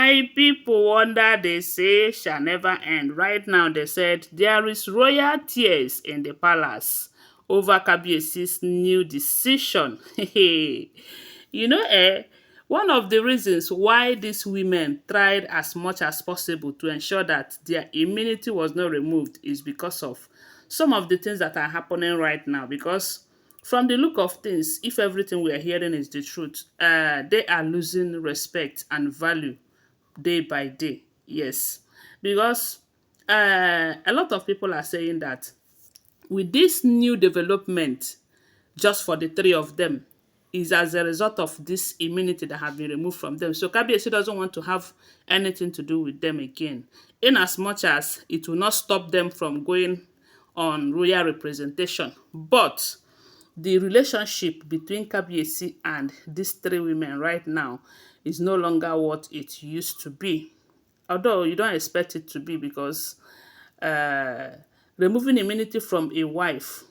My people wonder they say shall never end. Right now they said there is royal tears in the palace over Kabiesi's new decision. One of the reasons why these women tried as much as possible to ensure that their immunity was not removed is because of some of the things that are happening right now. Because from the look of things, if everything we are hearing is the truth, they are losing respect and value day by day. Yes, because a lot of people are saying that with this new development, just for the three of them, is as a result of this immunity that have been removed from them. So Kabiyesi doesn't want to have anything to do with them again, in as much as it will not stop them from going on royal representation. But the relationship between Kabiyesi and these three women right now is no longer what it used to be. Although you don't expect it to be, because uh, removing immunity from a wife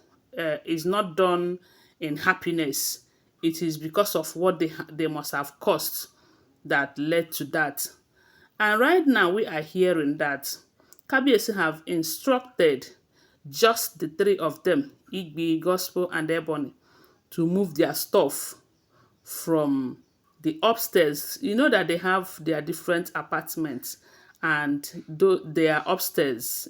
is not done in happiness. It is because of what they must have caused that led to that. And right now we are hearing that Kabiyesi have instructed just the three of them, Igbi, Gospel, and Ebony, to move their stuff from the upstairs. You know that they have their different apartments, and they are upstairs.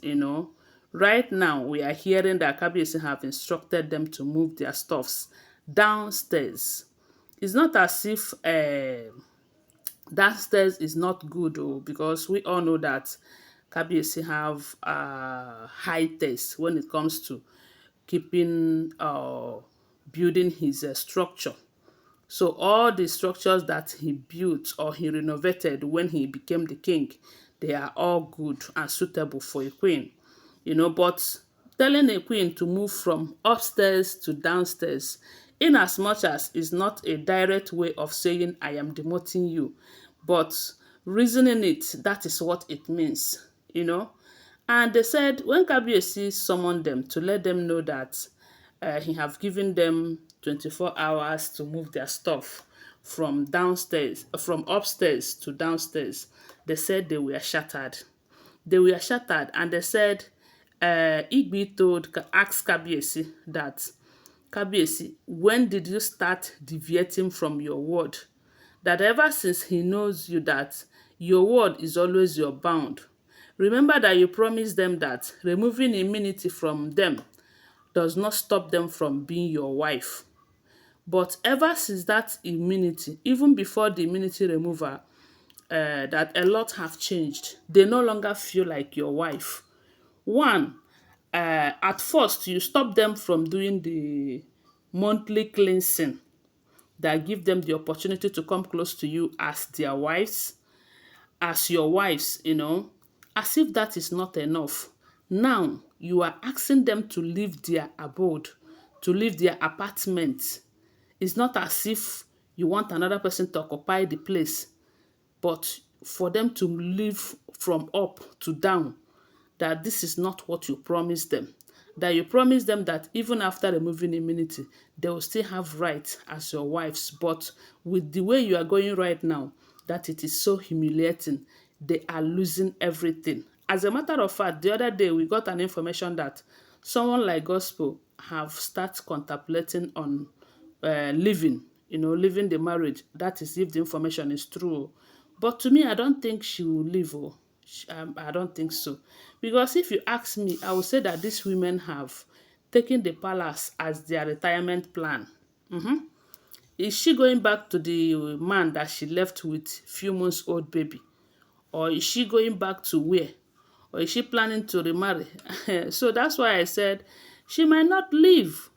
Right now we are hearing that Kabiyesi have instructed them to move their stuffs downstairs. It's not as if downstairs is not good, because we all know that Kabiyesi have high taste when it comes to keeping building his structure. So all the structures that he built or he renovated when he became the king, they are all good and suitable for a queen. But telling a queen to move from upstairs to downstairs, in as much as is not a direct way of saying I am demoting you, but reasoning it, that is what it means. And they said when Kabiyesi summoned them to let them know that he have given them 24 hours to move their stuff from upstairs to downstairs, they said they were shattered. They were shattered, and they said Igbi asked Kabiyesi that, Kabiyesi, when did you start deviating from your word? That ever since he knows you, that your word is always your bound. Remember that you promised them that removing immunity from them does not stop them from being your wife. But ever since that immunity, even before the immunity removal, that a lot have changed. They no longer feel like your wife. One, at first, you stop them from doing the monthly cleansing that give them the opportunity to come close to you as their wives, as your wives, as if that is not enough. Now, you are asking them to leave their abode, to leave their apartment. It's not as if you want another person to occupy the place, but for them to live from up to down, that this is not what you promised them. That you promised them that even after removing immunity, they will still have rights as your wives. But with the way you are going right now, that it is so humiliating. They are losing everything. As a matter of fact, the other day we got an information that someone like Gospel have started contemplating on leaving the marriage. That is if the information is true. But to me, I don't think she will leave. I don't think so. Because if you ask me, I would say that these women have taken the palace as their retirement plan. Is she going back to the man that she left with few months old baby? Or is she going back to where? Or is she planning to remarry? So that's why I said she might not leave.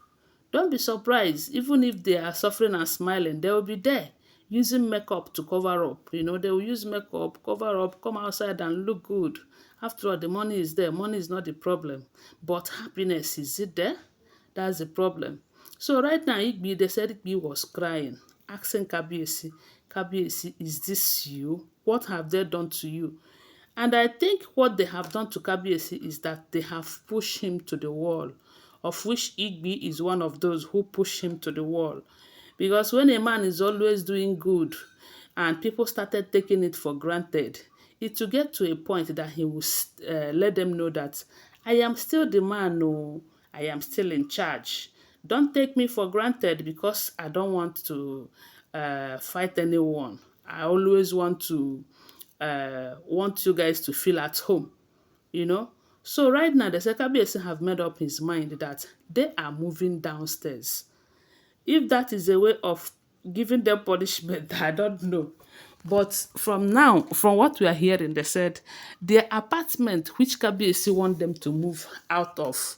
Don't be surprised. Even if they are suffering and smiling, they will be there using makeup to cover up. They will use makeup, cover up, come outside and look good. After all, the money is there. Money is not the problem. But happiness, is it there? That's the problem. So right now, they said Igbi was crying, asking Kabiyesi, Kabiyesi, is this you? What have they done to you? And I think what they have done to Kabiyesi is that they have pushed him to the wall, of which Igbi is one of those who push him to the wall. Because when a man is always doing good, and people started taking it for granted, it will get to a point that he will let them know that I am still the man, no, I am still in charge. Don't take me for granted because I don't want to fight anyone. I always want you guys to feel at home, you know. So right now, the Sekabiesi have made up his mind that they are moving downstairs. If that is a way of giving them punishment, I don't know. But from now, from what we are hearing, they said their apartment, which Kabiyesi want them to move out of,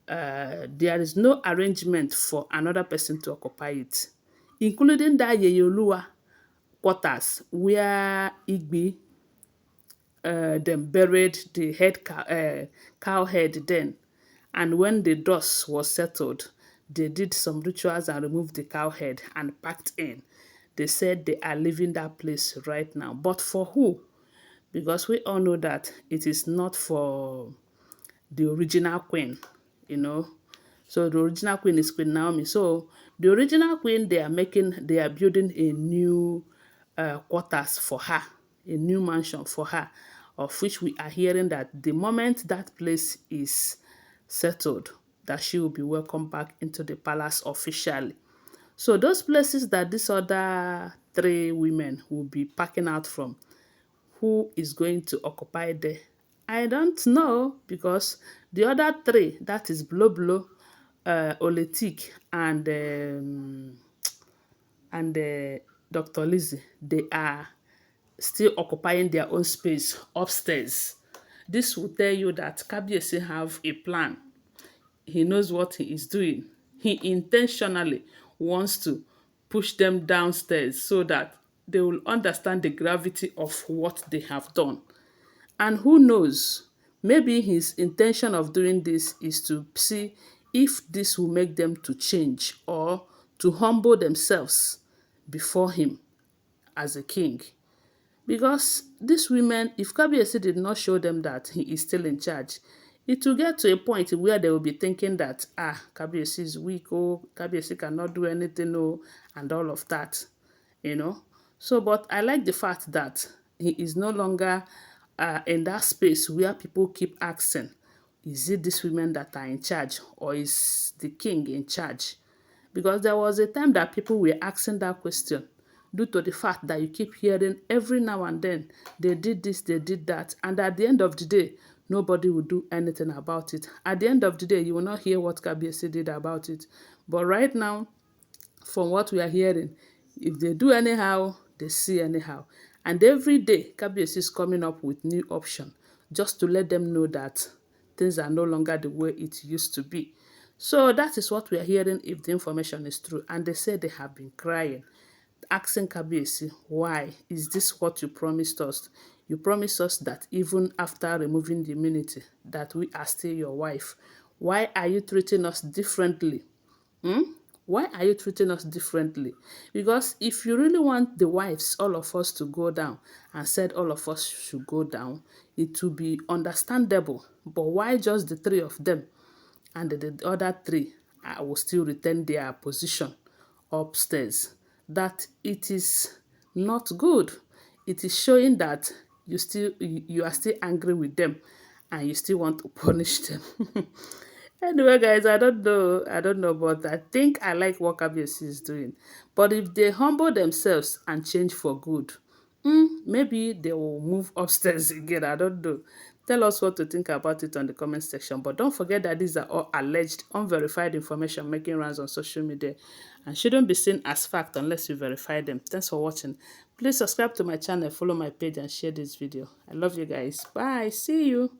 there is no arrangement for another person to occupy it, including that Yeyoluwa quarters where Igbi them buried the cow head then. And when the dust was settled, they did some rituals and removed the cow head and packed in. They said they are leaving that place right now. But for who? Because we all know that it is not for the original queen, you know. So the original queen is Queen Naomi. So the original queen, they are building a new quarters for her, a new mansion for her, of which we are hearing that the moment that place is settled, that she will be welcomed back into the palace officially. So those places that these other three women will be packing out from, who is going to occupy there? I don't know, because the other three, that is Blo Blo, Oletik, and Dr. Lizzie, they are still occupying their own space upstairs. This will tell you that Kabiyesi have a plan. He knows what he is doing. He intentionally wants to push them downstairs so that they will understand the gravity of what they have done. And who knows, maybe his intention of doing this is to see if this will make them to change or to humble themselves before him as a king. Because these women, if Kabiyesi did not show them that he is still in charge, it will get to a point where they will be thinking that, Kabiyesi is weak, oh, Kabiyesi cannot do anything, oh, and all of that, you know. So, but I like the fact that he is no longer in that space where people keep asking, is it these women that are in charge, or is the king in charge? Because there was a time that people were asking that question due to the fact that you keep hearing every now and then, they did this, they did that, and at the end of the day, nobody will do anything about it. At the end of the day, you will not hear what Kabiyesi did about it. But right now, from what we are hearing, if they do anyhow, they see anyhow. And every day, Kabiyesi is coming up with new option just to let them know that things are no longer the way it used to be. So that is what we are hearing if the information is true. And they say they have been crying, asking Kabiyesi, why? Is this what you promised us? You promised us that even after removing the immunity, that we are still your wife. Why are you treating us differently? Hmm? Why are you treating us differently? Because if you really want the wives, all of us, to go down, and said all of us should go down, it will be understandable. But why just the three of them? And the other three will still retain their position upstairs? That it is not good. It is showing that you are still angry with them, and you still want to punish them. Anyway, guys, I don't know, but I think I like what KBC is doing. But if they humble themselves and change for good, maybe they will move upstairs again. I don't know. Tell us what to think about it on the comment section. But don't forget that these are all alleged, unverified information making rounds on social media and shouldn't be seen as fact unless you verify them. Thanks for watching. Please subscribe to my channel, follow my page, and share this video. I love you guys. Bye. See you.